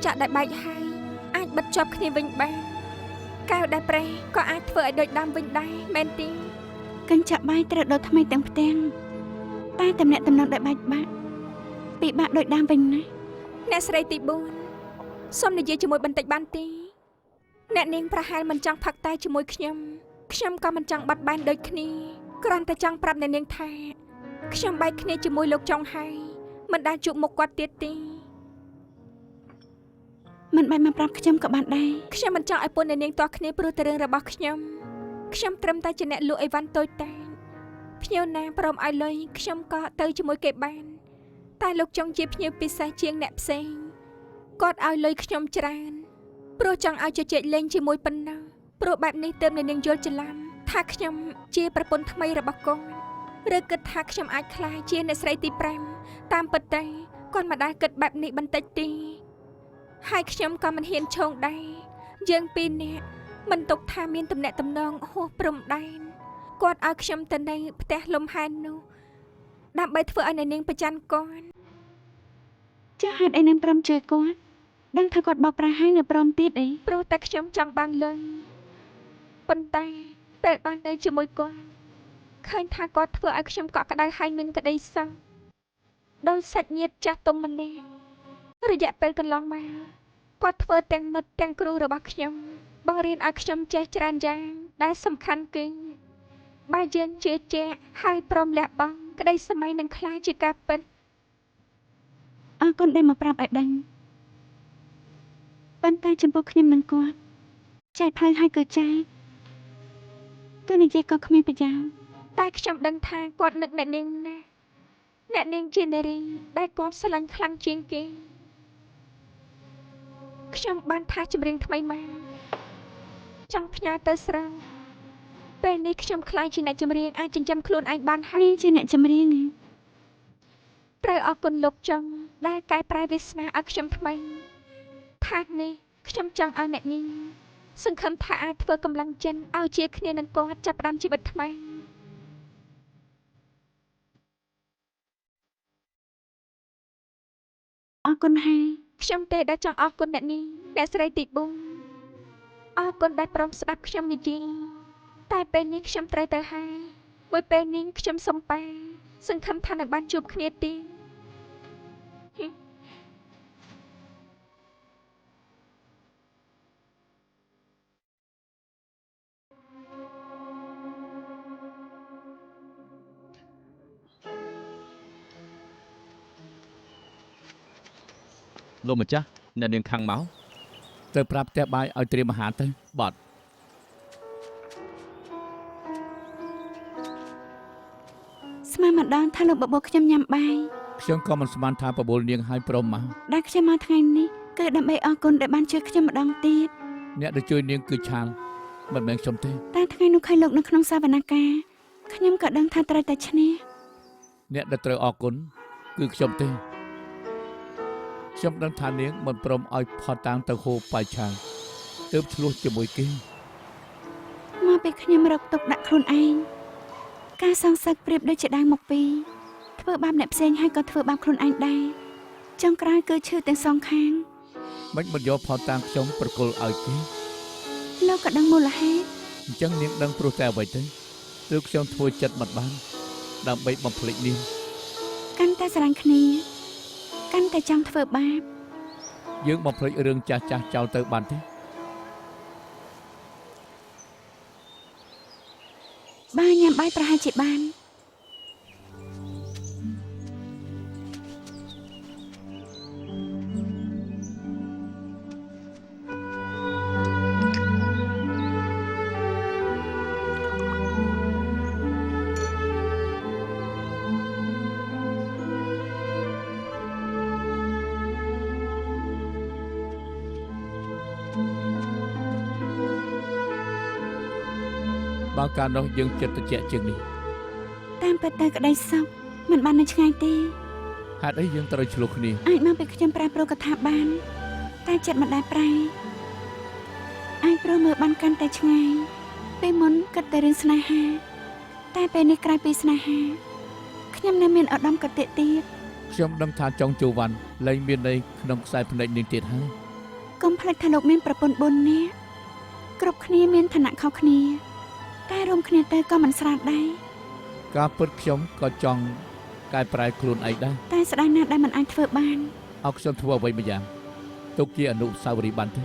ចាក់ដែលបែកហើយអាចបិទជាប់គ្នាវិញបានកែវដែលប្រេះក៏អាចធ្វើឲ្យដូចដើមវិញដែរមែនទេកញ្ចក់បាយត្រូវដុតថ្មីទាំងផ្ទាំងតែតំណែងតំណងដែលបែកបាក់ពិបាកដូចដើមវិញណាអ្នកស្រីទី4សូមនិយាយជាមួយបន្តិចបានទេអ្នកនាងប្រហែលមិនចង់ផឹកតែជាមួយខ្ញុំក៏មិនចង់បាត់បែនដូចគ្នាគ្រាន់តែចង់ប្រាប់អ្នកនាងថាខ្ញុំបែកគ្នាជាមួយលោកចុងហើយមិនដែលជួបមុខគាត់ទៀតទេមិនបែកមកប្រាប់ខ្ញុំក៏បានដែរខ្ញុំមិនចង់ឲ្យពុនអ្នកនាងទាស់គ្នាព្រោះតែរឿងរបស់ខ្ញុំត្រឹមតែជាអ្នកលក់អីវ៉ាន់តូចតាចភ្ញៀវណាព្រមឲ្យលុយខ្ញុំក៏ទៅជាមួយគេបានតែលោកចុងជាភ្ញៀវពិសេសជាងអ្នកផ្សេងគាត់ឲ្យលុយខ្ញុំច្រើនព្រោះចង់ឲ្យជជែកលេងជាមួយប៉ុណ្ណោះព្រោះបែបនេះទើបអ្នកនាងយល់ច្រឡំថាខ្ញុំជាប្រពន្ធថ្មីរបស់គាត់ឬគិតថាខ្ញុំអាចក្លាយជាអ្នកស្រីទី5តាមពិតទៅគាត់មិនដែលគិតបែបនេះបន្តិចទេហើយខ្ញុំក៏មិនហ៊ានឈោងដែរយើងពីរនាក់មិនទុកថាមានទំនាក់ទំនងហួសព្រំដែនគាត់ឲ្យខ្ញុំទៅនៅផ្ទះលំហែននោះដើម្បីធ្វើឲ្យអ្នកនាងប្រច័ណ្ឌគាត់ចាហេតុអីនឹងព្រមជួយគាត់ដឹងថាគាត់បោកប្រាស់ហើយនៅព្រមទៀតអីព្រោះតែខ្ញុំចង់បានលុយប៉ុន្តែពេលបាននៅជាមួយគាត់ឃើញថាគាត់ធ្វើឲ្យខ្ញុំកក់ក្ដៅហើយមានក្តីសោកដោយសាច់ញាតិចាស់ទុំម្នាក់រយៈពេលកន្លងមកគាត់ធ្វើទាំងមិត្តទាំងគ្រូរបស់ខ្ញុំបង្រៀនឲ្យខ្ញុំចេះច្រើនយ៉ាងដែលសំខាន់គឺបើយើងជឿជាក់ហើយព្រមលះបង់ក្តីសម័យនឹងខ្លាចជាការពិតអរគុណដែលមកប្រាប់ឲ្យដឹងប៉ុន្តែចំពោះខ្ញុំនឹងគាត់ចែកផ្លូវឲ្យគឺចែកទូនិយាយក៏គ្មានប្រយោជន៍តែខ្ញុំដឹងថាគាត់នឹកអ្នកនាងណាអ្នកនាងជានារីដែលគាត់ស្រឡាញ់ខ្លាំងជាងគេខ្ញុំបានថាចម្រៀងថ្មីមកចង់ផ្ញើទៅស្រុកពេលនេះខ្ញុំខ្លាចជាអ្នកចម្រៀងអាចចិញ្ចឹមខ្លួនឯងបានហើយជាអ្នកចម្រៀងត្រូវអរគុណលោកចុងដែលកែប្រែវាសនាឲ្យខ្ញុំថ្មីថានេះខ្ញុំចង់ឲ្យអ្នកនាងសង្ឃឹមថាអាចធ្វើកម្លាំងចិនឲ្យជាគ្នានឹងគាត់ចាប់ផ្ដើមជីវិតថ្មីអរគុណហើយខ្ញុំទេដែលចង់អរគុណអ្នកនាងអ្នកស្រីទី4អរគុណដែលព្រមស្ដាប់ខ្ញុំនិយាយតែពេលនេះខ្ញុំត្រូវទៅហើយមួយពេលនេះខ្ញុំសុំបែសង្ឃឹមថានឹងបានជួបគ្នាទីលោកម្ចាស់អ្នកនាងខាងមកទៅប្រាប់ផ្ទះបាយឲ្យត្រៀមអាហារទៅបត់ស្មានម្ដងថាលោកបបោខ្ញុំញ៉ាំបាយខ្ញុំក៏មិនស្មានថាបបួលនាងឲ្យព្រមមកដែលខ្ញុំមកថ្ងៃនេះគឺដើម្បីអរគុណដែលបានជួយខ្ញុំម្ដងទៀតអ្នកដែលជួយនាងគឺឆាលមិនមែនខ្ញុំទេតែថ្ងៃនោះឃើញលោកនៅក្នុងសវនកម្មខ្ញុំក៏ដឹងថាត្រូវតែឈ្នះអ្នកដែលត្រូវអរគុណគឺខ្ញុំទេខ្ញុំដឹងថានាងមិនព្រមឲ្យផតតាំងទៅហូបបាយឆាងទើបឆ្លោះជាមួយគេមកពេលខ្ញុំរកទុកដាក់ខ្លួនឯងការសងសឹកប្រៀបដូចជាដាវមកពីរធ្វើបាបអ្នកផ្សេងហើយក៏ធ្វើបាបខ្លួនឯងដែរចុងក្រោយគឺឈឺទាំងសងខាងមិនយកផតតាំងខ្ញុំប្រគល់ឲ្យគេលោកក៏ដឹងមូលហេតុអញ្ចឹងនាងដឹងព្រោះតែអ្វីទៅទើបខ្ញុំធ្វើចិត្តមិនបានដើម្បីបំភ្លេចនាងកាន់តែស្រឡាញ់គ្នាកាន់តែចង់ធ្វើបាបយើងបំភ្លេចរឿងចាស់ចោលទៅបានទេបើញ៉ាំបាយប្រហែលជាបានបើកាលនោះយើងចិត្តត្រជាក់ជាងនេះតាមពិតទៅក្តីសោកមិនបាននៅឆ្ងាយទេហេតុអីយើងត្រូវឆ្លោះគ្នាអាចមកពេលខ្ញុំប្រែប្រួលកថាបានតែចិត្តមិនដែលប្រែអាចព្រោះមើលបានកាន់តែឆ្ងាយពេលមុនគិតតែរឿងស្នេហាតែពេលនេះក្រោយពីស្នេហាខ្ញុំនៅមានឧត្តមគតិទៀតខ្ញុំដឹងថាចុងជូវ៉ាន់លែងមានន័យក្នុងខ្សែភ្នែកនាងទៀតហើយ កុំភ្លេចថាលោកមានប្រពន្ធ4នាក់គ្រប់គ្នាមានឋានៈខុសគ្នាតែរួមគ្នាទៅក៏មិនស្រាលដែរ ការពិតខ្ញុំក៏ចង់កែប្រែខ្លួនឯងដែរ តែស្ដាយណាស់ដែលមិនអាចធ្វើបាន អោខ្ញុំធ្វើអ្វីម្យ៉ាងទុកជាអនុស្សាវរីយ៍បានទេ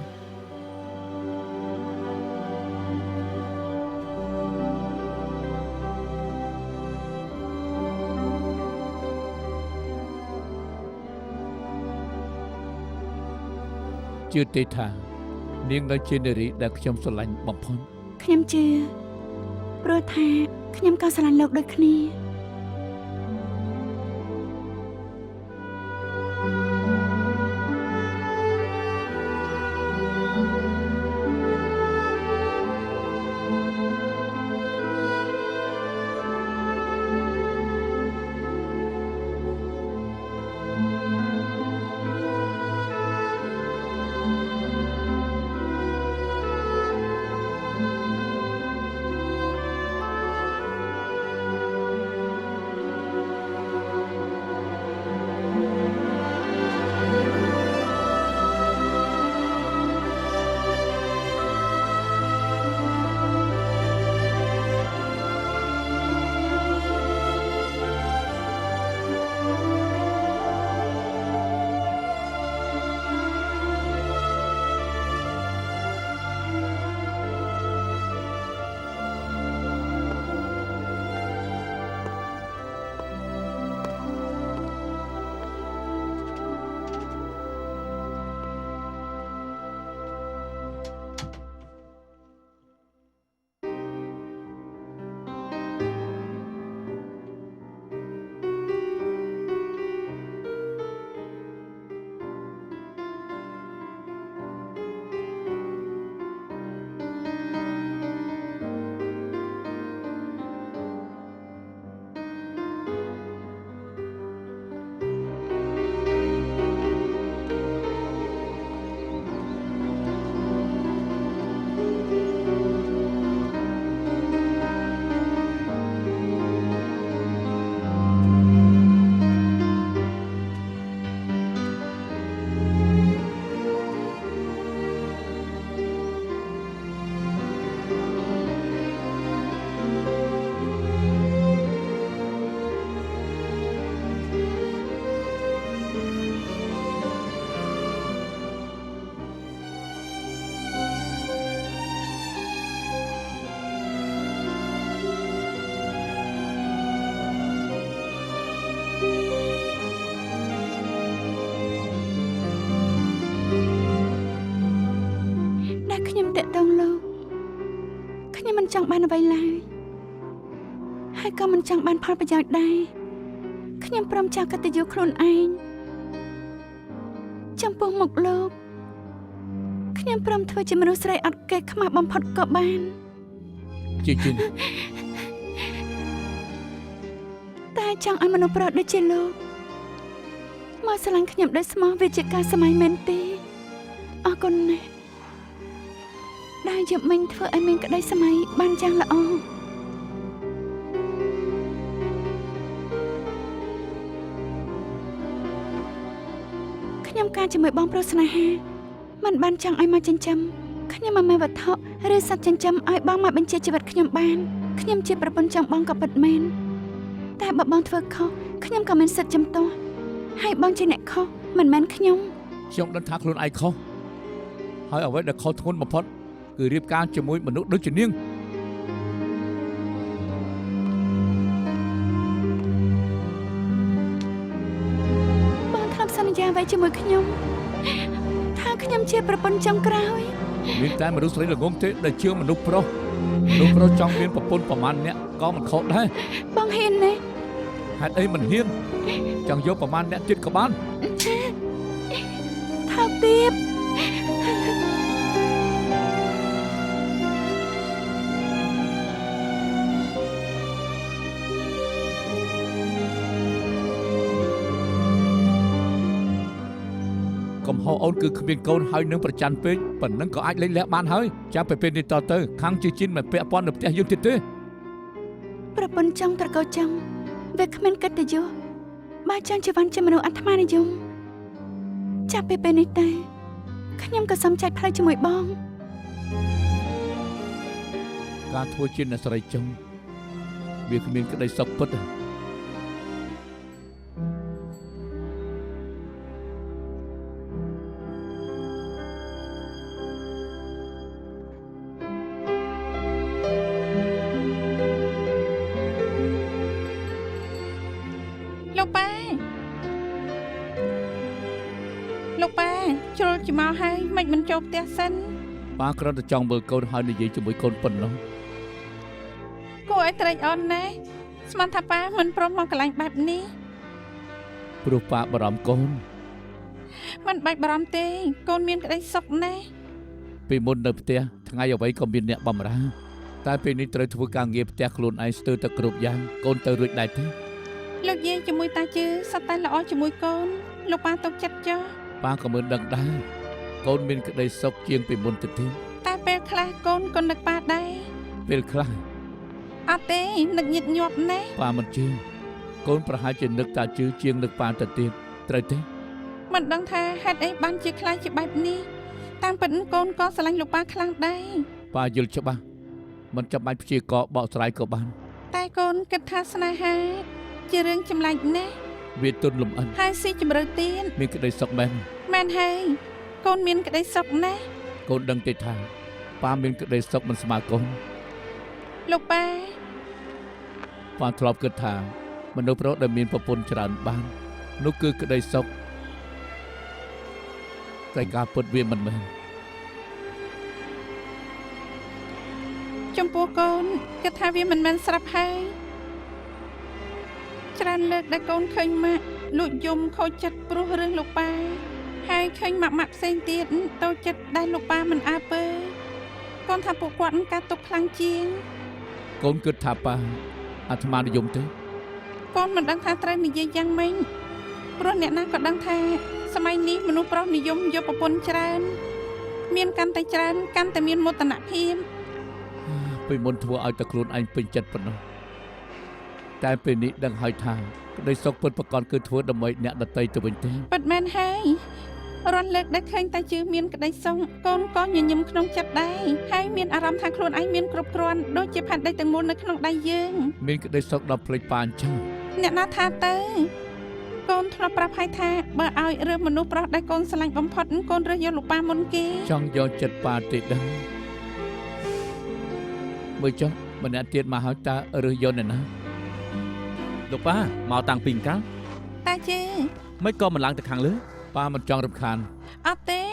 ជឿទេថានាងនៅជានារីដែលខ្ញុំស្រឡាញ់បំផុត ខ្ញុំជឿព្រោះថាខ្ញុំក៏ស្រឡាញ់លោកដូចគ្នា ខ្ញុំតាក់ទងលោកខ្ញុំមិនចង់បានអ្វីឡើយហើយក៏មិនចង់បានផលប្រយោជន៍ដែរខ្ញុំព្រមចោលកតញ្ញូខ្លួនឯងចំពោះមុខលោកខ្ញុំព្រមធ្វើជាមនុស្សស្រីអត់កេះខ្មាស់បំផុតក៏បាន ជាជិន តែចង់ឲ្យមនុស្សប្រុសដូចជាលោកមកស្រឡាញ់ខ្ញុំដោយស្មោះវាជាការសម័យមែនទេអរគុណណាស់ដែលយកមិញធ្វើឲ្យមានក្តីសម័យបានយ៉ាងល្អខ្ញុំការជាមួយបងប្រុសស្នេហាមិនបានចង់ឲ្យមកចិញ្ចឹមខ្ញុំមិនមានវត្ថុឬសត្វចិញ្ចឹមឲ្យបងមកបញ្ជាជីវិតខ្ញុំបានខ្ញុំជាប្រពន្ធចង់បងក៏ពិតមែនតែបើបងធ្វើខុសខ្ញុំក៏មានសិទ្ធិជំទាស់ហើយបងជាអ្នកខុសមិនមែនខ្ញុំដឹងថាខ្លួនឯងខុសហើយអ្វីដែលខុសធ្ងន់បំផុតគឺរៀបការជាមួយមនុស្សដូចជានាងបងធ្លាប់សន្យាអ្វីជាមួយខ្ញុំថាខ្ញុំជាប្រពន្ធចុងក្រោយមានតែមនុស្សស្រីល្ងងទេដែលជឿមនុស្សប្រុសចង់មានប្រពន្ធប្រមាណអ្នកក៏មិនខុសដែរបងហ៊ានទេហេតុអីមិនហ៊ានចង់យកប្រមាណអ្នកទៀតក៏បានថោកទាបកំហុសអូនគឺគ្មានកូនហើយនឹងប្រច័ណ្ឌពេកប៉ុណ្ណឹងក៏អាចលេងលះបានហើយចាប់ពីពេលនេះតទៅខាងជាជីនមិនពាក់ព័ន្ធនៅផ្ទះយើងទៀតទេប្រពន្ធចង់ត្រកោចង់វាគ្មានកិត្តិយសបើចង់ជីវ័នជាមនុស្សអាត្មានិយមចាប់ពីពេលនេះទៅ ខ្ញុំក៏សូមចែកផ្លូវជាមួយបង ការធ្វើជាអ្នកស្រីចុងវាគ្មានក្តីសុខពិតទេ លោកប៉ាជ្រុលជាមកហើយមិនមិនចូលផ្ទះសិន ប៉ាគ្រាន់តែចង់មើលកូនហើយនិយាយជាមួយកូនប៉ុណ្ណោះ គួរឲ្យត្រេកអរណាស់ស្មានថាប៉ាមិនព្រមមកកន្លែងបែបនេះ ព្រោះប៉ាបារម្ភកូន មិនបាច់បារម្ភទេកូនមានក្តីសុខណាស់ ពីមុននៅផ្ទះថ្ងៃអ្វីក៏មានអ្នកបម្រើតែពេលនេះត្រូវធ្វើការងារផ្ទះខ្លួនឯងស្ទើរតែគ្រប់យ៉ាងកូនទៅរួចដែរទេ លោកយាយជាមួយតាជឿសុទ្ធតែល្អជាមួយកូនលោកប៉ាទុកចិត្តចុះ ប៉ាក៏មិនដឹងដែរកូនមានក្តីសុខជាងពីមុនទៅទៀត តែពេលខ្លះកូនក៏នឹកប៉ាដែរ ពេលខ្លះ អត់ទេនឹកញឹកញាប់ណាស់ ប៉ាមិនជឿកូនប្រហែលជានឹកតាជឿជាងនឹកប៉ាទៅទៀតត្រូវទេ មិនដឹងថាហេតុអីបានជាខ្លាចជាបែបនេះតាមពិតកូនក៏ស្រឡាញ់លោកប៉ាខ្លាំងដែរ ប៉ាយល់ច្បាស់មិនចាំបាច់ព្យាករបកស្រាយក៏បាន តែកូនគិតថាស្នេហាជារឿងចម្លែកណាស់ វាទន់លំអិន ហើយស៊ីជម្រៅទៀត មានក្តីសុខមែន មែនហើយកូនមានក្តីសុខណាស់ កូនដឹងទេថាប៉ាមានក្តីសុខមិនស្មើកូន លោកប៉ា ប៉ាធ្លាប់គិតថាមនុស្សប្រុសដែលមានប្រពន្ធច្រើនបាននោះគឺក្តីសុខតែការពិតវាមិនមែន ចំពោះកូនគិតថាវាមិនមែនស្រាប់ហើយច្រើនលើកដែលកូនឃើញម៉ាក់លួចយំខូចចិត្តព្រោះរឿងលោកប៉ាហើយឃើញម៉ាក់ផ្សេងទៀតតូចចិត្តដែលលោកប៉ាមិនអើពើកូនថាពួកគាត់ការទុកខ្លាំងជាង កូនគិតថាប៉ាអាត្មានិយមទេ កូនមិនដឹងថាត្រូវនិយាយយ៉ាងម៉េចព្រោះអ្នកណាក៏ដឹងថាសម័យនេះមនុស្សប្រុសនិយមយកប្រពន្ធច្រើនមានកាន់តែច្រើនកាន់តែមានមោទនភាព ពីមុនធ្វើឲ្យតែខ្លួនឯងពេញចិត្តប៉ុណ្ណោះតែពេលនេះដឹងហើយថាក្តីសុខពិតប្រាកដគឺធ្វើដើម្បីអ្នកដទៃទៅវិញទេ ពិតមែនហើយរាល់លើកដែលឃើញតែជឿមានក្តីសុខកូនក៏ញញឹមក្នុងចិត្តដែរហើយមានអារម្មណ៍ថាខ្លួនឯងមានគ្រប់គ្រាន់ដូចជាផែនដីទាំងមូលនៅក្នុងដៃយើង មានក្តីសុខដល់ភ្លេចប៉ាអញ្ចឹង អ្នកណាថាទៅកូនធ្លាប់ប្រាប់ហើយថាបើឲ្យរើសមនុស្សប្រុសដែលកូនស្រឡាញ់បំផុតកូនរើសយកលោកប៉ាមុនគេ ចង់យកចិត្តប៉ាទេដឹងមើលចុះម្នាក់ទៀតមកហើយតើរើសយកអ្នកណា លោកប៉ាមកតាំងពីកាល តាជឿ មិនក៏មិនឡើងទៅខាងលើ ប៉ាមិនចង់រំខាន អត់ទេ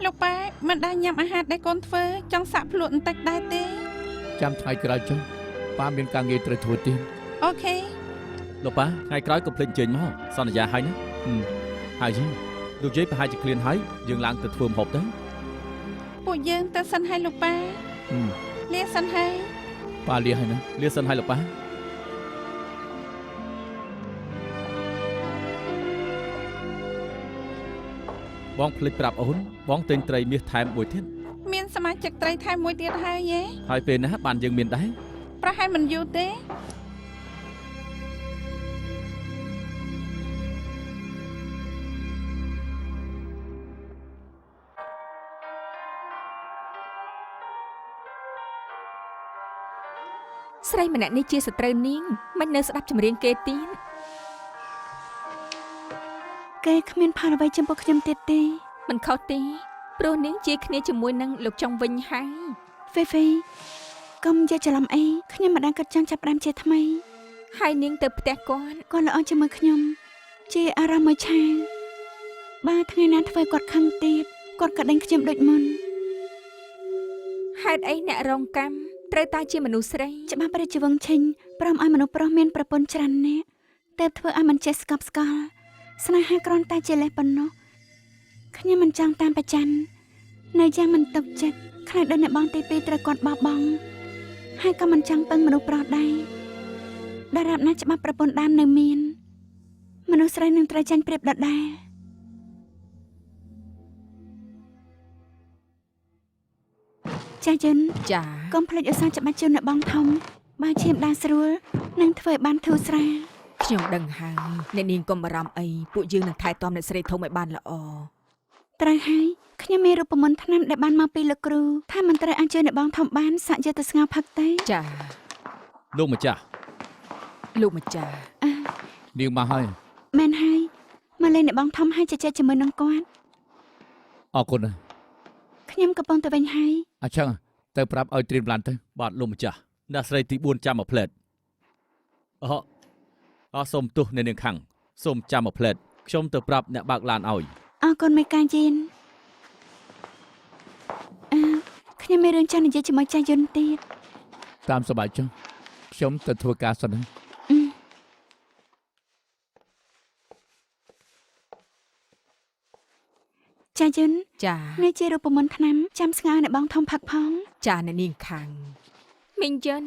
លោកប៉ាមិនដែលញ៉ាំអាហារដែលកូនធ្វើចង់សាក់ភ្លក់បន្តិចដែរទេ ចាំថ្ងៃក្រោយចុះប៉ាមានការងារត្រូវធ្វើទៀត អូខេ លោកប៉ាថ្ងៃក្រោយកុំភ្លេចអញ្ជើញមកសន្យាហើយណាហើយយីលោកយាយប្រហែលជាឃ្លានហើយយើងឡើងទៅធ្វើម្ហូបទៅ ពួកយើងទៅសិនហើយលោកប៉ាលាសិនហើយ ប៉ាលាហើយណា លាសិនហើយលោកប៉ាបងភ្លេចប្រាប់អូនបងទិញត្រីមាសថែមមួយទៀត មានសមាជិកត្រីថែមមួយទៀតហើយយេ ហើយពេលណាបានយើងមានដែរ ប្រហែលមិនយូរទេ ស្រីម្នាក់នេះជាសត្រូវនាងមិននៅស្ដាប់ចម្រៀងគេទៀត គេគ្មានផលអ្វីចំពោះខ្ញុំទៀតទេ មិនខុសទេព្រោះនាងជាគ្នាជាមួយនឹងលោកចុងវិញហើយ ហ្វេហ្វេកុំយកច្រឡំអីខ្ញុំមិនដែលគិតចង់ចាប់ផ្ដើមជាថ្មី ហើយនាងទៅផ្ទះគាត់ គាត់ល្អជាមួយខ្ញុំជាអារម្មណ៍មួយឆាវបើថ្ងៃណាធ្វើគាត់ខឹងទៀតគាត់ក៏ដេញខ្ញុំដូចមុន ហេតុអីអ្នករងកម្មត្រូវតែជាមនុស្សស្រី ច្បាប់ព្រះជាវង្សឈិញព្រមឲ្យមនុស្សប្រុសមានប្រពន្ធច្រើនអ្នកទើបធ្វើឲ្យមិនចេះស្កប់ស្កល់ស្នេហាគ្រាន់តែជាលេសប៉ុណ្ណោះខ្ញុំមិនចង់តាមប្រច័ណ្ឌនៅយ៉ាងមិនទុកចិត្តខ្លាចដល់អ្នកបងទីពីរត្រូវគាត់បោះបង់ហើយក៏មិនចង់ពឹងមនុស្សប្រុសដែរដរាបណាច្បាប់ប្រពន្ធដើមនៅមានមនុស្សស្រីនឹងត្រូវចាញ់ប្រៀបដដែលចាយិន ចា កុំភ្លេចឧស្សាហ៍ច្បាស់ជូនអ្នកបងធំបើឈាមដាស្រួលនឹងធ្វើឲ្យបានធូរស្រាល ខ្ញុំដឹងហើយអ្នកនាងកុំបារម្ភអីពួកយើងនឹងថែទាំអ្នកស្រីធំឲ្យបានល្អ ត្រូវហើយខ្ញុំមានរូបមន្តថ្នាំដែលបានមកពីលោកគ្រូថាមិនត្រូវអាចជួយអ្នកបងធំបានសាក់យកទៅស្ងោរផឹកទេ ចា លោកម្ចាស់ លោកម្ចាស់ នាងមកហើយ មែនហើយមកលេងអ្នកបងធំហើយជជែកជាមួយនឹងគាត់ អរគុណណាស់ ខ្ញុំកំពុងទៅវិញហើយ អញ្ចឹងទៅប្រាប់ឲ្យត្រៀមឡានទៅ បាទលោកម្ចាស់អ្នកស្រីទី4ចាំមួយផ្លែតសូមទោសនៅនាងខាងសូមចាំមួយផ្លែតខ្ញុំទៅប្រាប់អ្នកបើកឡានឲ្យ អរគុណមេកាយៀនខ្ញុំមានរឿងចង់និយាយជាមួយចាស់យន្តទៀត តាមសប្បាយចុះខ្ញុំទៅធ្វើការសិនណា ចាស់យន្ត ចា នេះជារូបមន្តថ្នាំចាំស្ងោរអ្នកបងធំផឹកផង ចាអ្នកនាងខាងមីងចិន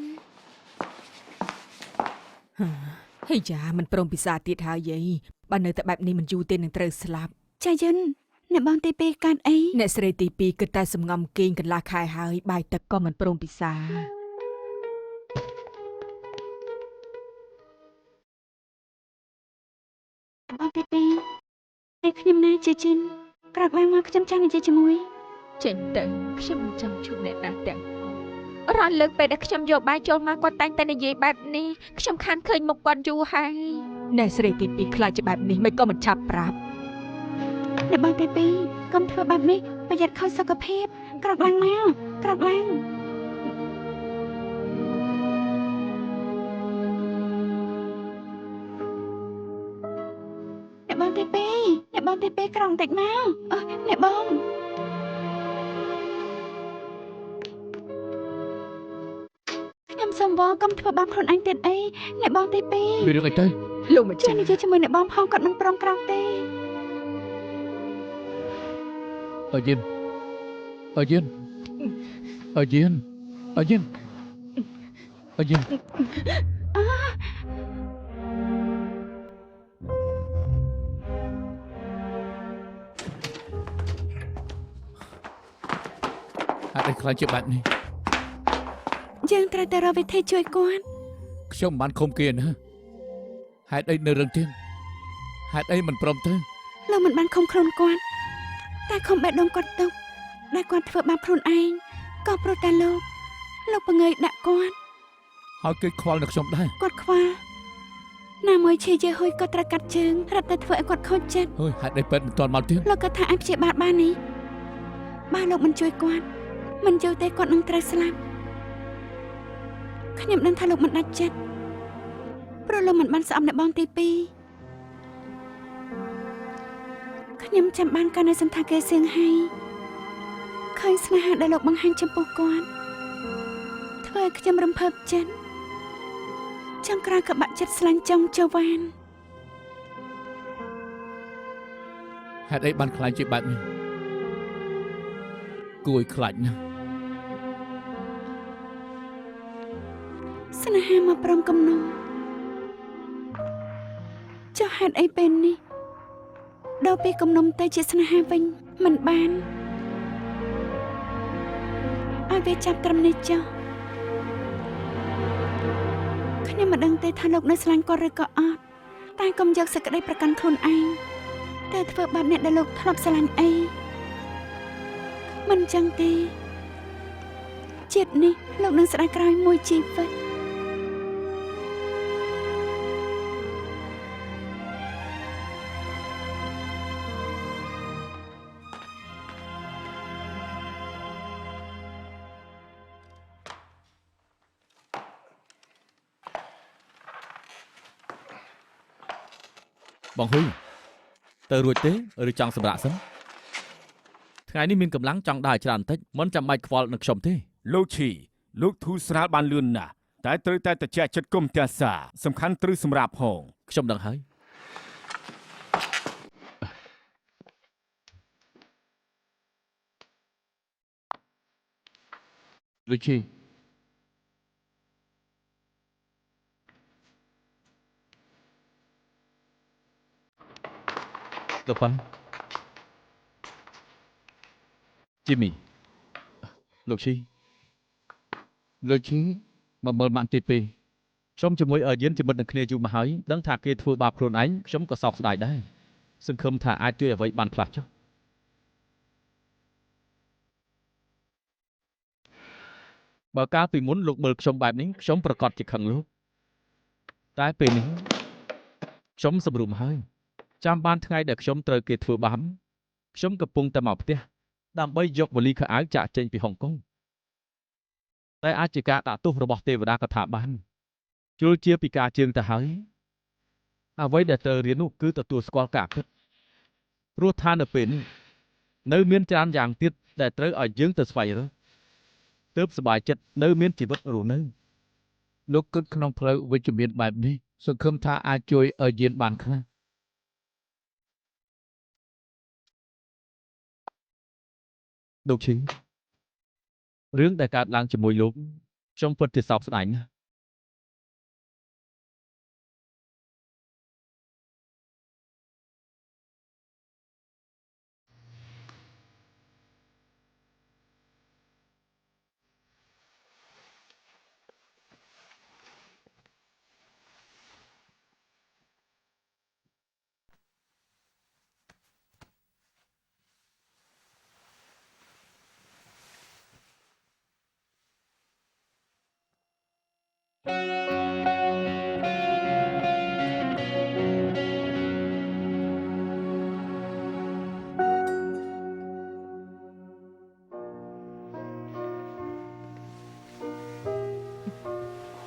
ហេយ៉ាមិនព្រមពិសាទៀតហើយយាយបើនៅតែបែបនេះមិនយូរទេនឹងត្រូវស្លាប់ ចាស់យន្តអ្នកបងទី2កាត់អី អ្នកស្រីទី2គិតតែសំងំគេងកន្លះខែហើយបាយទឹកក៏មិនព្រមពិសា បងទី2តែខ្ញុំណាជាជីនក្រោកឡើងមកខ្ញុំចង់និយាយជាមួយ ចេញទៅខ្ញុំមិនចង់ជួបអ្នកណាទាំងរាល់លើកពេលដែលខ្ញុំយកបាយចូលមកគាត់តែងតែនិយាយបែបនេះខ្ញុំខានឃើញមុខគាត់យូរហើយអ្នកស្រីទី2ខ្លាចជាបែបនេះមិនក៏មិនឆាប់ប្រាប់ អ្នកបងទី2កុំធ្វើបែបនេះប្រយ័ត្នខូចសុខភាពក្រោកឡើងមកក្រោកឡើងអ្នកបងទី2ក្រោកបន្តិចមកអ្នកបងខ្ញុំសូមវល់កុំធ្វើបាបខ្លួនឯងទៀតអីអ្នកបងទី2 មានរឿងអីទៅ លោកម្ចា ចា ស់ និយាយជាមួយអ្នកបងផងគាត់មិនព្រមក្រោកទេ អើយិនអើយិនអើយិនអើយិនអើយិនអត់ឲ្យខ្លាចជាបែបនេះ យើងត្រូវតែរកវិធីជួយគាត់ ខ្ញុំមិនបានខំគៀនណាហេតុអីនៅរឿងទៀតហេតុអីមិនព្រមទៅ លោកមិនបានខំខ្លួនគាត់តែខំបេះដូងគាត់ទុកដែលគាត់ធ្វើបាបខ្លួនឯងក៏ព្រោះតែលោកបង្ងើយដាក់គាត់ ហើយគេខ្វល់នឹងខ្ញុំដែរ គាត់ខ្វល់ណាមួយឈីយេហុយក៏ត្រូវកាត់ជើងរត់តែធ្វើឲ្យគាត់ខូចចិត្ត អើយហេតុអីពេទ្យមិនទាន់មកទៀត លោកក៏ថាអាចព្យាបាលបាននេះបើលោកមិនជួយគាត់មិនយូរទេគាត់នឹងត្រូវស្លាប់ខ្ញុំដឹងថាលោកមិនដាច់ចិត្តព្រោះលោកមិនបានស្អប់អ្នកបងទី2ខ្ញុំចាំបានកាលនៅសន្តាគារសៀងហៃឃើញស្នេហាដែលលោកបង្ហាញចំពោះគាត់ធ្វើឲ្យខ្ញុំរំភើបចិត្តចង់ក្រោយក៏បាក់ចិត្តស្លាញ់ចង់ចៅវ៉ាន ហេតុអីបានខ្លាចជាបែបនេះគួរឲ្យខ្លាចណាស់ ស្នេហាមកព្រមកំណងចុះហេតុអីពេលនេះដល់ពីកំណុំទៅជាស្នេហាវិញមិនបានឲ្យវាចាប់ត្រឹមនេះចុះខ្ញុំមិនដឹងទេថាលោកនៅស្លាញ់គាត់ឬក៏អត់តែកុំយកសេចក្តីប្រកាន់ខ្លួនឯងតែធ្វើបាបអ្នកដែលលោកធ្លាប់ស្រឡាញ់អីមិនចឹងទេជាតិនេះលោកនឹងស្ដាយក្រោយមួយជីវិត បងហ៊ុយទៅរួចទេឬចង់សម្រាប់សិនថ្ងៃនេះមានកម្លាំងចង់ដើរច្រើនបន្តិចមិនចាំបាច់ខ្វល់នឹងខ្ញុំទេ លោកឈីលោកធូរស្រាលបានលឿនណាស់តែត្រូវតែត្រជាក់ចិត្តគុំផ្ទះសាសំខាន់ត្រូវសម្រាប់ផង ខ្ញុំដឹងហើយ លោកជី លោកប៉ាជីមីលោកឈី លោកជីមកមើលម៉ាក់ទី2 ខ្ញុំជាមួយអឺយិនជាមិត្តនឹងគ្នាយូរមកហើយដឹងថាគេធ្វើបាបខ្លួនឯងខ្ញុំក៏សោកស្ដាយដែរសង្ឃឹមថាអាចជួយអ្វីបានខ្លះចុះ បើកាលពីមុនលោកមើលខ្ញុំបែបនេះខ្ញុំប្រកាសជាខឹងលោកតែពេលនេះខ្ញុំសម្រុំហើយចាំបានថ្ងៃដែលខ្ញុំត្រូវគេធ្វើបាបខ្ញុំកំពុងតែមកផ្ទះដើម្បីយកវ៉ូលីខោអាវចាក់ចេញពីហុងកុងតែអាចជាការដាក់ទោសរបស់ទេវតាក៏ថាបានជុលជាពីការជើងទៅហើយអ្វីដែលត្រូវរៀននោះគឺទទួលស្គាល់ការពិតព្រោះថានៅពេលនេះនៅមានច្រើនយ៉ាងទៀតដែលត្រូវឲ្យយើងទៅស្វែងរកទើបសប្បាយចិត្តនៅមានជីវិតរស់នៅ លោកគិតក្នុងផ្លូវវិជ្ជមានបែបនេះសង្ឃឹមថាអាចជួយឲ្យយានបានខ្លះ លោកឈីរឿងដែលកើតឡើងជាមួយលោកខ្ញុំពិតជាសោកស្ដាយណាស់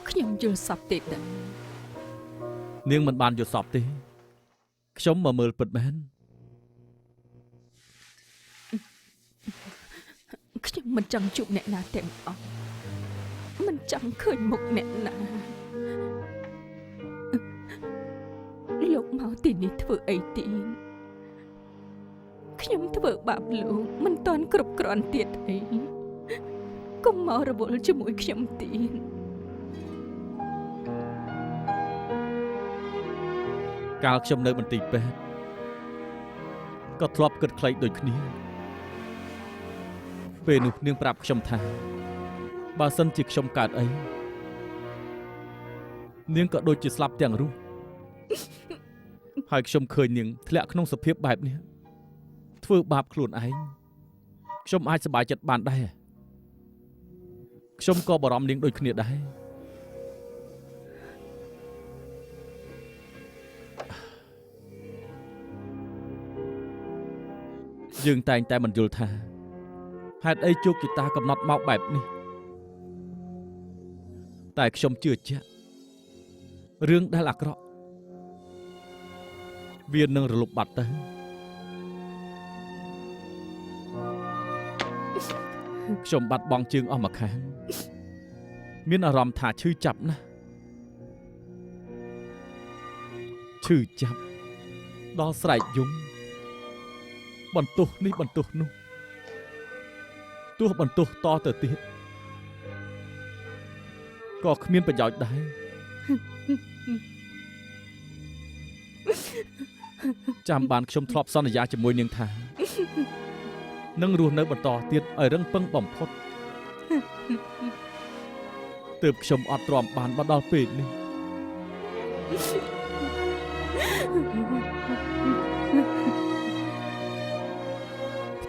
ខ្ញុំយល់សពទេដឹង នាងមិនបានយល់សពទេខ្ញុំមកមើលពិតមែន ខ្ញុំមិនចង់ជួបអ្នកណាទាំងអស់មិនចង់ឃើញមុខអ្នកណាលោកមកទីនេះធ្វើអីទៀតខ្ញុំធ្វើបាបលោកមិនតាន់គ្រប់គ្រាន់ទៀតអីកុំមករវល់ជាមួយខ្ញុំទៀត កាលខ្ញុំនៅមន្ទីរពេទ្យក៏ធ្លាប់គិតខ្លីដូចគ្នាពេលនោះនាងប្រាប់ខ្ញុំថាបើសិនជាខ្ញុំកើតអីនាងក៏ដូចជាស្លាប់ទាំងរស់ហើយខ្ញុំឃើញនាងធ្លាក់ក្នុងសភាពបែបនេះធ្វើបាបខ្លួនឯងខ្ញុំអាចសប្បាយចិត្តបានដែរខ្ញុំក៏បារម្ភនាងដូចគ្នាដែរ យើងតែងតែមិនយល់ថាហេតុអីជោគជតាកំណត់មកបែបនេះតែខ្ញុំជឿជាក់រឿងដែលអាក្រក់វានឹងរលត់បាត់ទៅខ្ញុំបាត់បង់ជើងអស់មួយខាងមានអារម្មណ៍ថាឈឺចាប់ណាស់ឈឺចាប់ដល់ស្រែកយំ បន្ទោសនេះបន្ទោសនោះទោះបន្ទោសតទៅទៀតក៏គ្មានប្រយោជន៍ដែរចាំបានខ្ញុំធ្លាប់សន្យាជាមួយនាងថានឹងរស់នៅបន្តទៀតឲ្យរឹងពឹងបំផុតទើបខ្ញុំអត់ទ្រាំបានមកដល់ពេលនេះ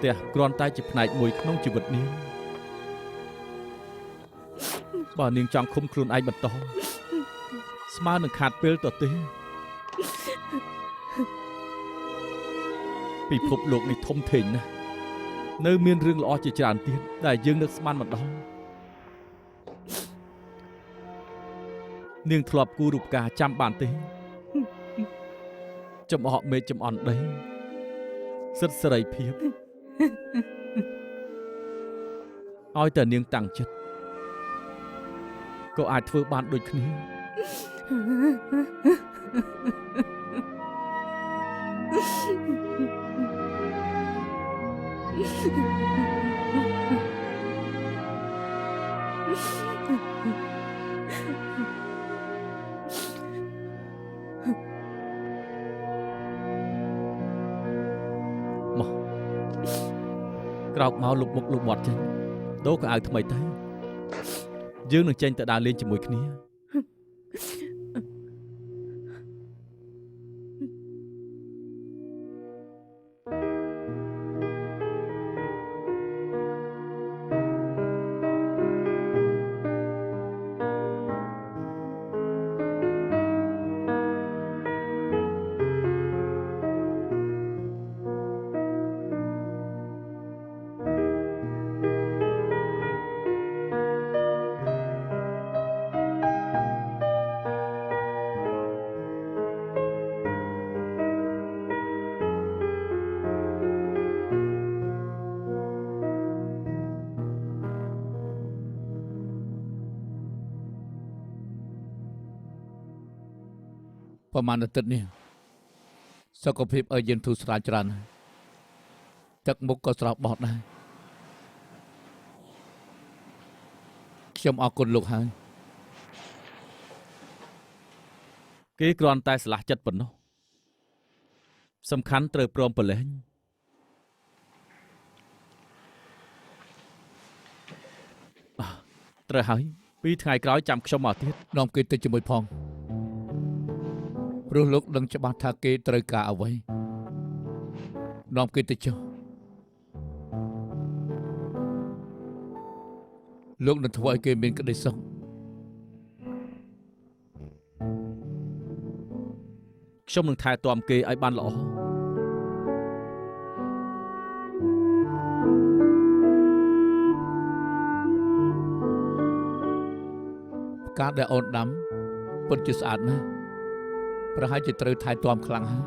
ផ្ទះគ្រាន់តែជាផ្នែកមួយក្នុងជីវិតនាងបើនាងចង់ឃុំខ្លួនឯងបន្តស្មើនឹងខាតពេលទៅទេពិភពលោកនេះធំធេងណាស់នៅមានរឿងល្អជាច្រើនទៀតដែលយើងនឹកស្មានមិនដល់នាងធ្លាប់គូររូបការចាំបានទេចំអកមេឃចំអន់ដីសិទ្ធិសេរីភាព ឲ្យតែនាងតាំងចិត្តក៏អាចធ្វើបានដូចគ្នា ក្រោកមកលុបមុខលុបមាត់ចេញដូរកៅអៅថ្មីទៅយើងនឹងចេញទៅដើរលេងជាមួយគ្នា ប្រហែលអាទិត្យនេះសុខភាពឲ្យយើងធូរស្រាលច្រើនហើយទឹកមុខក៏ស្រស់បោះដែរខ្ញុំអរគុណលោកហើយ គេគ្រាន់តែស្លាស់ចិត្តប៉ុណ្ណោះសំខាន់ត្រូវព្រមប្រឡែងត្រូវហើយ2ថ្ងៃក្រោយចាំខ្ញុំមកទៀត នាំគេទៅជាមួយផងព្រោះលោកដឹងច្បាស់ថាគេត្រូវការអ្វីនាំគេទៅចុះលោកនឹងធ្វើឲ្យគេមានក្តីសុខ ខ្ញុំនឹងថែទាំគេឲ្យបានល្អ ផ្កាដែលអូនដាំពិតជាស្អាតណាស់ប្រហែលជាត្រូវថែទាំខ្លាំងហើយ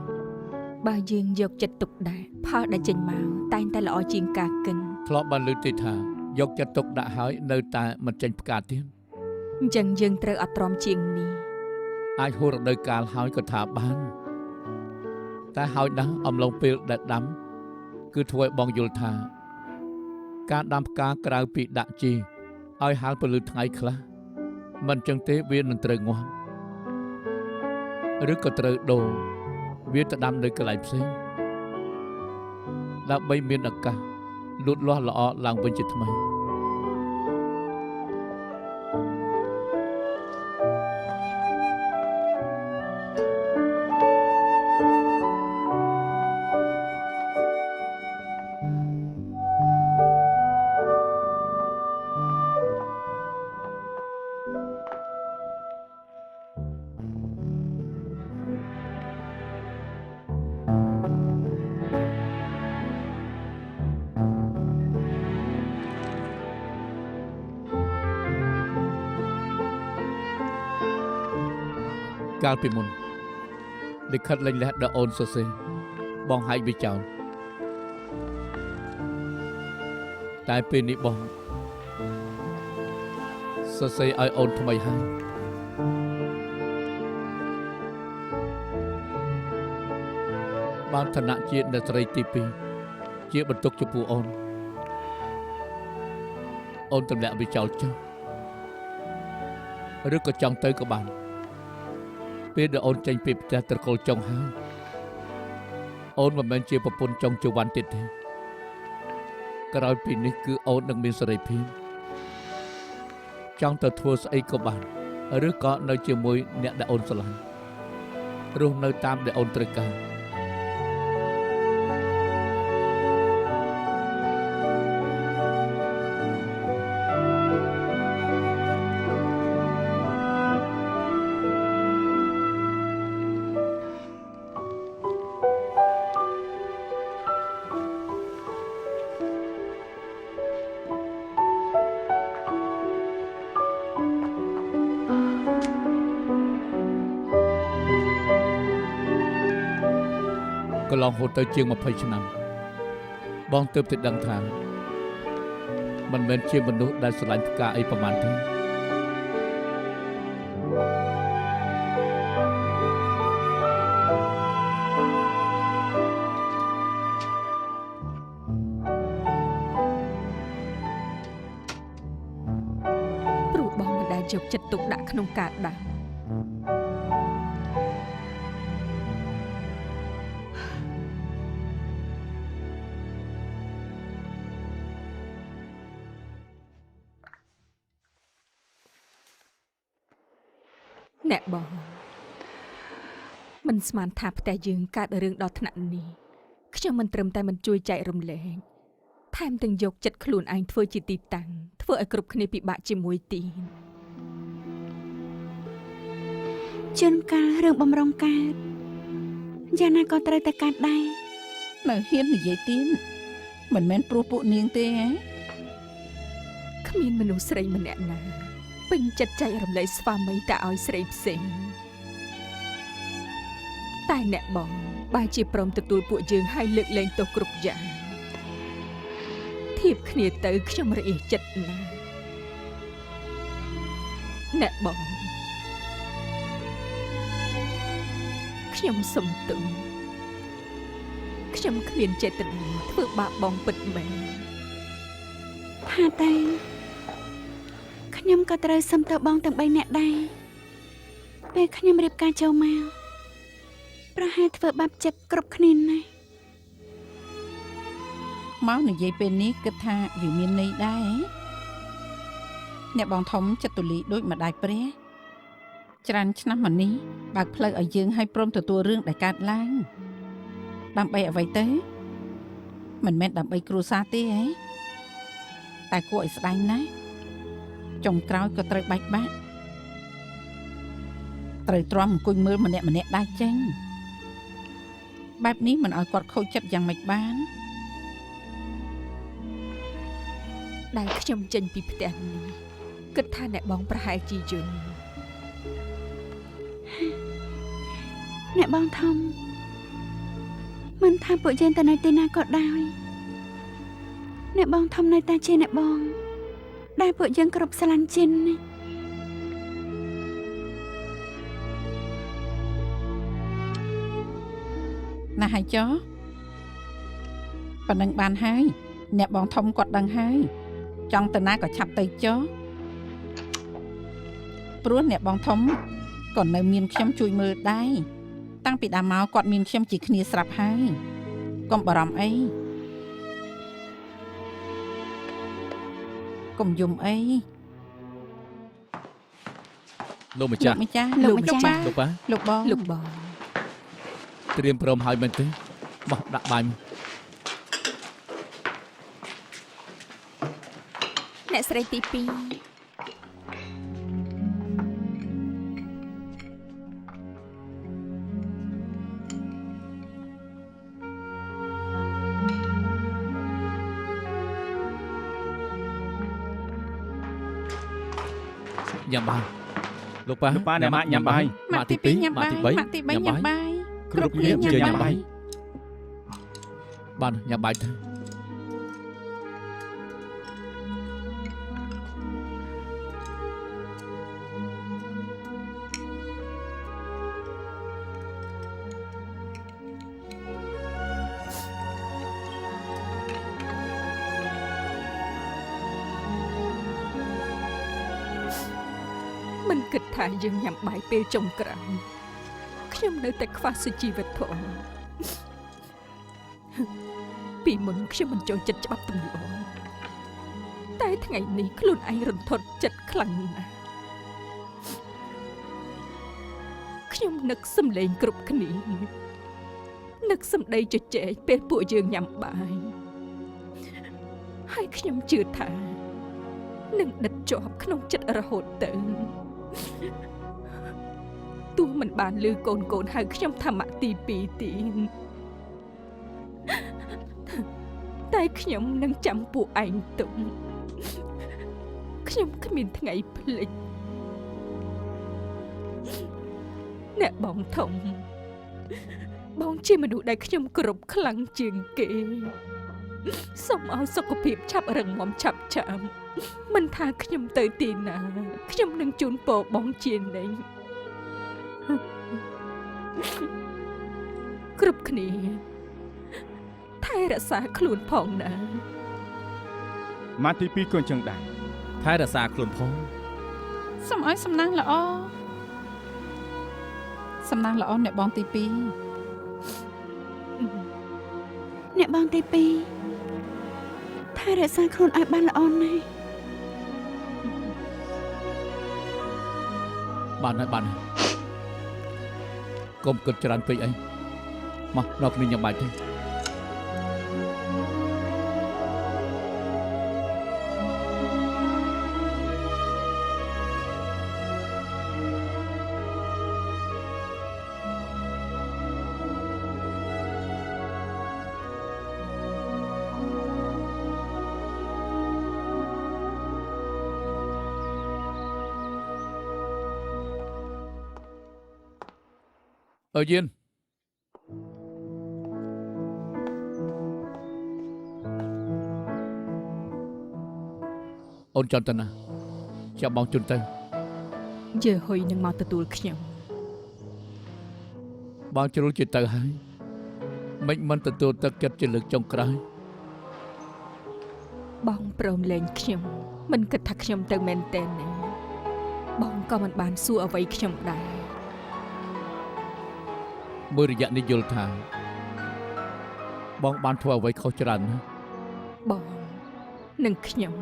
បើយើងយកចិត្តទុកដាក់ផលដែលចេញមកតែងតែល្អជាងការកិន ធ្លាប់បានលើកទេថាយកចិត្តទុកដាក់ហើយនៅតែមិនចេញផ្កាទៀត អញ្ចឹងយើងត្រូវអត់ទ្រាំជាងនេះ អាចហួររដូវកាលហើយក៏ថាបានតែហើយណាស់អំឡុងពេលដែលដាំគឺធ្វើឲ្យបងយល់ថាការដាំផ្កាក្រៅពីដាក់ជីឲ្យហាលពលឺថ្ងៃខ្លះមិនចឹងទេវានឹងត្រូវងាស់ឬក៏ត្រូវដូរវាទៅដាំនៅកន្លែងផ្សេងដើម្បីមានឱកាសលូតលាស់ល្អឡើងវិញជាថ្មី កាលពីមុនលិខិតលេងលះដល់អូនសរសេរបងហាយវាចោលតែពេលនេះបងសរសេរឲ្យអូនថ្មីហើយបានឋានៈជាអ្នកស្រីទី2ជាបន្ទុកចំពោះអូនទម្លាក់វាចោលចុះឬក៏ចង់ទៅក៏បានពេលដែលអូនចេញពីផ្ទះត្រកូលចុងហើយអូនមិនមែនជាប្រពន្ធចុងជវ័នទៀតទេក្រោយពីនេះគឺអូននឹងមានសេរីភាពចង់ទៅធ្វើស្អីក៏បានឬក៏នៅជាមួយអ្នកដែលអូនស្រឡាញ់រស់នៅតាមដែលអូនត្រូវការ កន្លងហូតទៅជាង20ឆ្នាំបងទើបតែដឹងថាមិនមែនជាមនុស្សដែលស្រឡាញ់ផ្កាអីប្រហែលទេព្រោះបងមិនដែលយកចិត្តទុកដាក់ក្នុងការដាំអ្នកបងមិនស្មានថាផ្ទះយើងកើតរឿងដល់ថ្នាក់នេះខ្ញុំមិនត្រឹមតែមិនជួយចែករំលែកថែមទាំងយកចិត្តខ្លួនឯងធ្វើជាទីតាំងធ្វើឲ្យគ្រប់គ្នាពិបាកជាមួយទៀត ជួនកាលរឿងបំរុងកើតយ៉ាងណាក៏ត្រូវតែកាត់ដែរ នៅហ៊ាននិយាយទៀតមិនមែនព្រោះពួកនាងទេហ៎ គ្មានមនុស្សស្រីម្នាក់ណាពេញចិត្តចែករំលែកស្វាមីតែឲ្យស្រីផ្សេងតែអ្នកបងបែរជាព្រមទទួលពួកយើងឲ្យលើកលែងទោសគ្រប់យ៉ាងធៀបគ្នាទៅខ្ញុំរអៀសចិត្តណាស់អ្នកបង ខ្ញុំសុំទោសខ្ញុំគ្មានចេតនាធ្វើបាបបងពិតមែន ថាតែខ្ញុំក៏ត្រូវសុំទោសបងទាំង3នាក់ដែរពេលខ្ញុំរៀបការចូលមកប្រហែលធ្វើបាបចិត្តគ្រប់គ្នាណាស់ មកនិយាយពេលនេះគិតថាវាមានន័យដែរអ្នកបងធំចិត្តទូលីដូចម្ដាយព្រះច្រើនឆ្នាំមកនេះបើកផ្លូវឲ្យយើងឲ្យព្រមទទួលរឿងដែលកើតឡើងដើម្បីអ្វីទៅមិនមែនដើម្បីគ្រួសារទេហ៎តែគួរឲ្យស្ដាយណាស់ចុងក្រោយក៏ត្រូវបែកបាក់ត្រូវទ្រាំអង្គុយមើលម្នាក់ដែរចេញបែបនេះមិនឲ្យគាត់ខូចចិត្តយ៉ាងម៉េចបាន ដែលខ្ញុំចេញពីផ្ទះនេះគិតថាអ្នកបងប្រហែលជាយល់ អ្នកបងធំមិនថាពួកយើងទៅនៅទីណាក៏ដោយអ្នកបងធំនៅតែជាអ្នកបងដែលពួកយើងគ្រប់ស្រឡាញ់ជាងនេះ ណាស់ហើយចុះប៉ុណ្ណឹងបានហើយអ្នកបងធំគាត់ដឹងហើយចង់ទៅណាក៏ឆាប់ទៅចុះព្រោះអ្នកបងធំក៏នៅមានខ្ញុំជួយមើលដែរតាំងពីដើមមកគាត់មានខ្ញុំជាគ្នាស្រាប់ហើយកុំបារម្ភអីកុំយំអី លោកម្ចាស់ លោកម្ចាស់លោកប៉ា លោកប៉ា លោកបង លោកបង ត្រៀមព្រមហើយមែនទេបោះដាក់បាយមក អ្នកស្រីទី2 ញ៉ាំបាយលោកប៉ា លោកប៉ាអ្នកម៉ាក់ញ៉ាំបាយ ម៉ាក់ទី2ម៉ាក់ទី3 ម៉ាក់ទី3ញ៉ាំបាយ គ្រប់គ្នាជើញញ៉ាំបាយបានញ៉ាំបាយទៅ មិនគិតថាយើងញ៉ាំបាយពេលចុងក្រោយខ្ញុំនៅតែខ្វះសុជីវធម៌ពីមុនខ្ញុំមិនចូលចិត្តច្បាប់ទម្លាប់តែថ្ងៃនេះខ្លួនឯងរន្ធត់ចិត្តខ្លាំងណាស់ខ្ញុំនឹកសំឡេងគ្រប់គ្នានឹកសម្ដីជជែកពេលពួកយើងញ៉ាំបាយហើយខ្ញុំជឿថានឹងដិតជាប់ក្នុងចិត្តរហូតទៅទោះមិនបានឮកូនហៅខ្ញុំថាម៉ាក់ទី2ទេតែខ្ញុំនឹងចាំពួកឯងទុកខ្ញុំគ្មានថ្ងៃភ្លេចអ្នកបងធំបងជាមនុស្សដែលខ្ញុំគោរពខ្លាំងជាងគេសូមឲ្យសុខភាពឆាប់រឹងមាំឆាប់ចាំមិនថាខ្ញុំទៅទីណាខ្ញុំនឹងជូនពរបងជានិញគ្រប់គ្នាថែរក្សាខ្លួនផងណា ម៉ាក់ទី2ក៏អញ្ចឹងដែរ ថែរក្សាខ្លួនផង សូមឲ្យសំណាងល្អសំណាងល្អអ្នកបងទី2 អ្នកបងទី2ថែរក្សាខ្លួនឲ្យបានល្អណាស់ បានហើយកុំគិតច្រើនពេកអីមកដល់គ្នាញ៉ាំបាយទៅ យានអូនចន្ទនាចាំបងជន់ទៅ យើហុយនឹងមកទទួលខ្ញុំ បងជ្រុលជាទៅហើយមិនទទួលទឹកចិត្តជាលើកចុងក្រោយ បងព្រមលែងខ្ញុំមិនគិតថាខ្ញុំទៅមែនទេណាបងក៏មិនបានសួរអ្វីខ្ញុំដែរ មួយរយៈនេះយល់ថាបងបានធ្វើអ្វីខុសច្រើនណាស់ បងនិងខ្ញុំ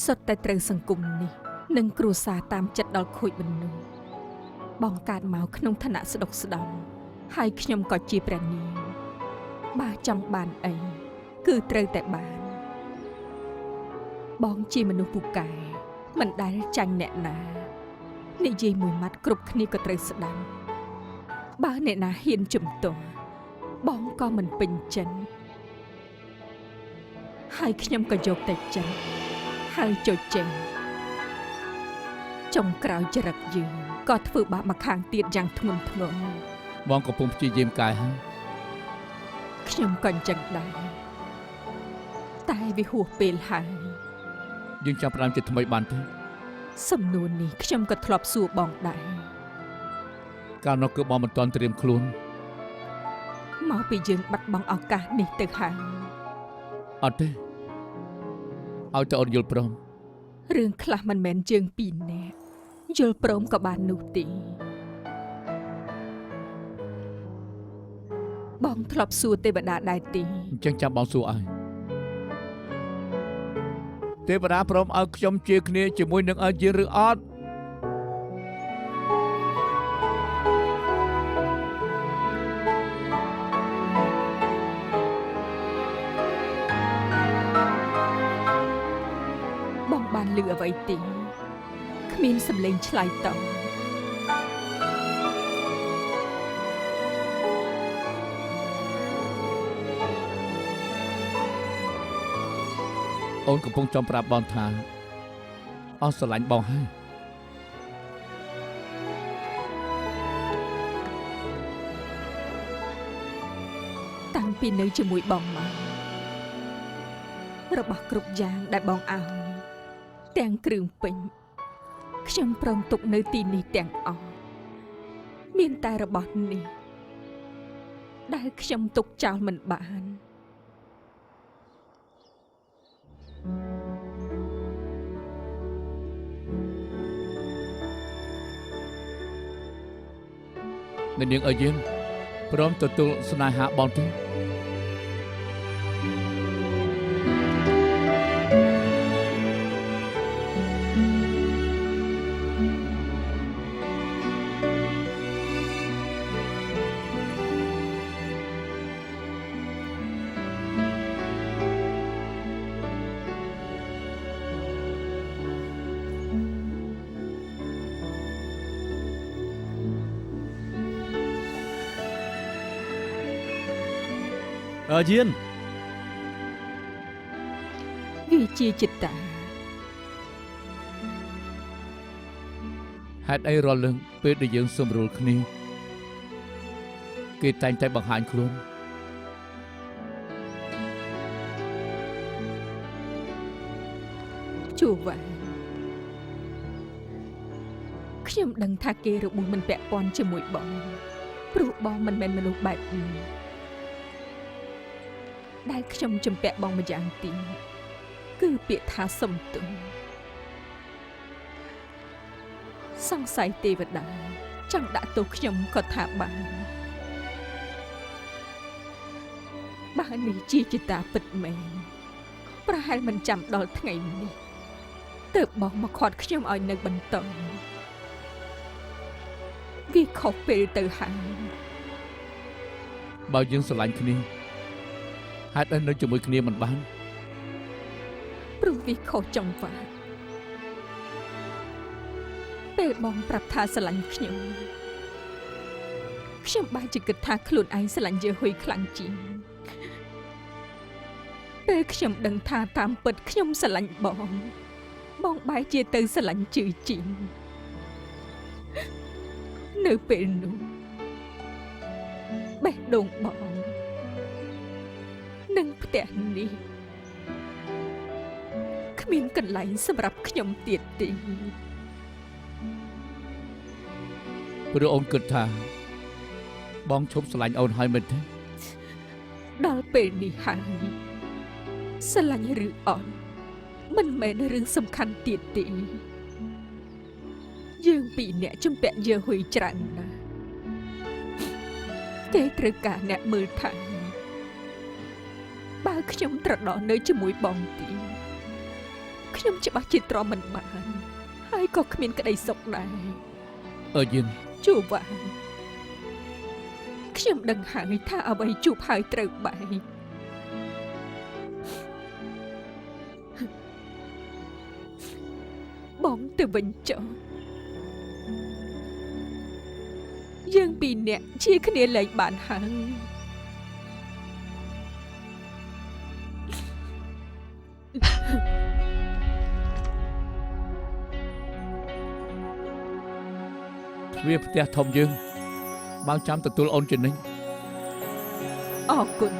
សុទ្ធតែត្រូវសង្គមនេះនិងគ្រួសារតាមចិត្តដល់ខូចមនុស្សបងកើតមកក្នុងឋានៈស្ដុកស្ដំហើយខ្ញុំក៏ជាព្រះនាងបើចង់បានអីគឺត្រូវតែបានបងជាមនុស្សពូកែមិនដែលចាញ់អ្នកណានិយាយមួយម៉ាត់គ្រប់គ្នាក៏ត្រូវស្ដាប់បើអ្នកណាហ៊ានជំទាស់បងក៏មិនពេញចិត្តហើយខ្ញុំក៏យកតែចិត្តហើយចុចចេញចុងក្រោយចរិតយើងក៏ធ្វើបាបមកខាងទៀតយ៉ាងធ្ងន់ធ្ងរ បងកំពុងព្យាយាមកាយហើយ ខ្ញុំក៏អញ្ចឹងដែរតែវាហួសពេលហើយ យើងចាប់ផ្ដើមជាថ្មីបានទេ សំណួរនេះខ្ញុំក៏ធ្លាប់សួរបងដែរ កាលនោះគឺបងមិនទាន់ត្រៀមខ្លួន មកពីយើងបាត់បង់ឱកាសនេះទៅហើយ អត់ទេឲ្យតែអូនយល់ព្រម រឿងខ្លះមិនមែនយើងពីរនាក់យល់ព្រមក៏បាននោះទេបងធ្លាប់សួរទេវតាដែរទេ អញ្ចឹងចាំបងសួរឲ្យទេវតាព្រមឲ្យខ្ញុំជាគ្នាជាមួយនឹងអាយឬអត់ បងបានលឺអ្វីទេគ្មានសម្លេងឆ្លើយតប អូនកំពុងចង់ប្រាប់បងថាអស់ស្រឡាញ់បងហើយ តាំងពីនៅជាមួយបងមករបស់គ្រប់យ៉ាងដែលបងឲ្យទាំងគ្រឿងពេញខ្ញុំព្រមទុកនៅទីនេះទាំងអស់មានតែរបស់នេះដែលខ្ញុំទុកចោលមិនបាន នៅនាងឲ្យយើងព្រមទទួលស្នេហាបងទេ យាន វាជាចិត្តតា ហេតុអីរាល់លើកពេលដែលយើងសម្រួលគ្នាគេតែងតែបង្ហាញខ្លួន ជួវ៉ាខ្ញុំដឹងថាគេរបួសមិនពាក់ព័ន្ធជាមួយបងព្រោះបងមិនមែនមនុស្សបែបនេះដែលខ្ញុំជំពាក់បងម្យ៉ាងទៀតគឺពាក្យថាសុំទោសសង្ស័យទេវតាចង់ដាក់ទោសខ្ញុំក៏ថាបានបើនេះជាចិត្តតាពិតមែនប្រហែលមិនចាំដល់ថ្ងៃនេះទើបបងមកខាត់ខ្ញុំឲ្យនៅបន្តវាខុសពេលទៅហើយ បើយើងស្រឡាញ់គ្នាហេតុអីនៅជាមួយគ្នាមិនបាន ព្រោះវាខុសចង្វាក់ពេលបងប្រាប់ថាស្រឡាញ់ខ្ញុំបែរជាគិតថាខ្លួនឯងស្រឡាញ់យើហ៊ុយខ្លាំងជាងពេលខ្ញុំដឹងថាតាមពិតខ្ញុំស្រឡាញ់បងបែរជាទៅស្រឡាញ់ជឿជាងនៅពេលនោះបេះដូងបងនឹងផ្ទះនេះគ្មានកន្លែងសម្រាប់ខ្ញុំទៀតទេ ព្រោះអូនគិតថា បងឈប់ស្រឡាញ់អូនហើយមិនទេ ដល់ពេលនេះហើយស្រឡាញ់ឬអត់មិនមែនរឿងសំខាន់ទៀតទេយើងពីរអ្នកជំពាក់យើហ៊ុយច្រើនណាស់គេត្រូវការអ្នកមើលថែបើខ្ញុំត្រដរនៅជាមួយបងទៀតខ្ញុំច្បាស់ជាទ្រាំមិនបានហើយក៏គ្មានក្តីសុខដែរ យើង ជួបវ៉ាខ្ញុំដឹងហើយថាអ្វីជួបហើយត្រូវបែកបងទៅវិញចុះយើងពីរនាក់ជាគ្នាលែងបានហើយ វាផ្ទះធំយើងបងចាំទទួលអូនជានិច្ច អរគុណ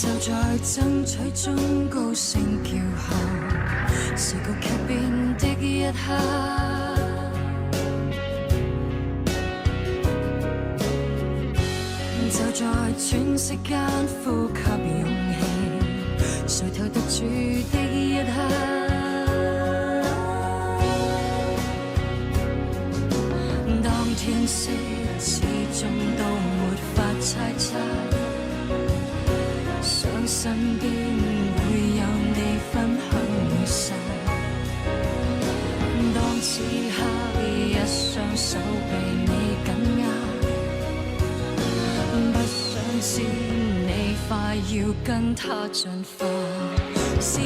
就在爭取中高聲叫號，是個劇變的一刻。就在喘息間呼吸勇氣，垂頭獨處的一刻。當天色始終都沒法猜測。想身邊會有你分享每剎，當此刻一雙手被你緊握，不想知你快要跟他進化。是